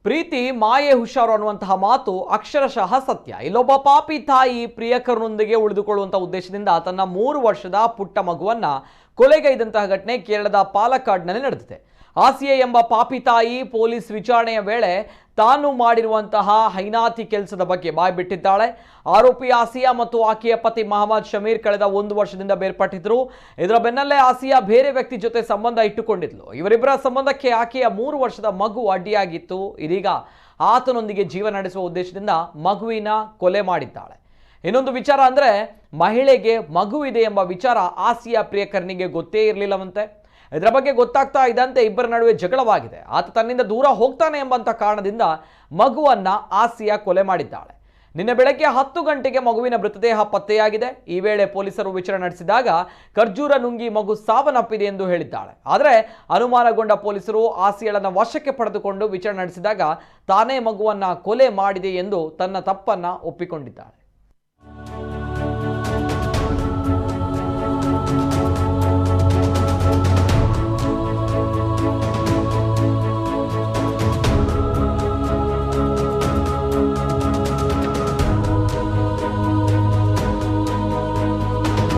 ಪ್ರೀತಿ ಮಾಯೆ ಹುಷಾರು ಅನ್ನುವಂತಹ ಮಾತು ಅಕ್ಷರಶಃ ಸತ್ಯ. ಇಲ್ಲೊಬ್ಬ ಪಾಪಿ ತಾಯಿ ಪ್ರಿಯಕರನೊಂದಿಗೆ ಉಳಿದುಕೊಳ್ಳುವಂತಹ ಉದ್ದೇಶದಿಂದ ತನ್ನ 3 ವರ್ಷದ ಪುಟ್ಟ ಮಗುವನ್ನ ಕೊಲೆಗೈದಂತಹ ಘಟನೆ ಕೇರಳದ ಪಾಲಕ್ಕಾಡ್ನಲ್ಲಿ ನಡೆದಿದೆ. ಆಸಿಯಾ ಎಂಬ ಪಾಪಿ ತಾಯಿ ಪೊಲೀಸ್ ವಿಚಾರಣೆಯ ವೇಳೆ ತಾನು ಮಾಡಿರುವಂತಹ ಹೈನಾತಿ ಕೆಲಸದ ಬಗ್ಗೆ ಬಾಯ್ಬಿಟ್ಟಿದ್ದಾಳೆ. ಆರೋಪಿ ಆಸಿಯಾ ಮತ್ತು ಆಕೆಯ ಪತಿ ಮಹಮ್ಮದ್ ಶಮೀರ್ ಕಳೆದ 1 ವರ್ಷದಿಂದ ಬೇರ್ಪಟ್ಟಿದ್ರು. ಇದರ ಬೆನ್ನಲ್ಲೇ ಆಸಿಯಾ ಬೇರೆ ವ್ಯಕ್ತಿ ಜೊತೆ ಸಂಬಂಧ ಇಟ್ಟುಕೊಂಡಿದ್ಲು. ಇವರಿಬ್ಬರ ಸಂಬಂಧಕ್ಕೆ ಆಕೆಯ 3 ವರ್ಷದ ಮಗು ಅಡ್ಡಿಯಾಗಿತ್ತು. ಇದೀಗ ಆತನೊಂದಿಗೆ ಜೀವನ ನಡೆಸುವ ಉದ್ದೇಶದಿಂದ ಮಗುವಿನ ಕೊಲೆ ಮಾಡಿದ್ದಾಳೆ. ಇನ್ನೊಂದು ವಿಚಾರ ಅಂದ್ರೆ, ಮಹಿಳೆಗೆ ಮಗು ಇದೆ ಎಂಬ ವಿಚಾರ ಆಸಿಯಾ ಪ್ರಿಯಕರನಿಗೆ ಗೊತ್ತೇ ಇರಲಿಲ್ಲವಂತೆ. ಇದರ ಬಗ್ಗೆ ಗೊತ್ತಾಗ್ತಾ ಇದ್ದಂತೆ ಇಬ್ಬರ ನಡುವೆ ಜಗಳವಾಗಿದೆ. ಆತ ತನ್ನಿಂದ ದೂರ ಹೋಗ್ತಾನೆ ಎಂಬಂತ ಕಾರಣದಿಂದ ಮಗುವನ್ನ ಆಸಿಯಾ ಕೊಲೆ ಮಾಡಿದ್ದಾಳೆ. ನಿನ್ನೆ ಬೆಳಗ್ಗೆ 10 ಗಂಟೆಗೆ ಮಗುವಿನ ಮೃತದೇಹ ಪತ್ತೆಯಾಗಿದೆ. ಈ ವೇಳೆ ಪೊಲೀಸರು ವಿಚಾರಣೆ ನಡೆಸಿದಾಗ ಖರ್ಜೂರ ನುಂಗಿ ಮಗು ಸಾವನ್ನಪ್ಪಿದೆ ಎಂದು ಹೇಳಿದ್ದಾಳೆ. ಆದರೆ ಅನುಮಾನಗೊಂಡ ಪೊಲೀಸರು ಆಸಿಯಾಳನ್ನ ವಶಕ್ಕೆ ಪಡೆದುಕೊಂಡು ವಿಚಾರಣೆ ನಡೆಸಿದಾಗ ತಾನೇ ಮಗುವನ್ನ ಕೊಲೆ ಮಾಡಿದೆ ಎಂದು ತನ್ನ ತಪ್ಪನ್ನ ಒಪ್ಪಿಕೊಂಡಿದ್ದಾಳೆ.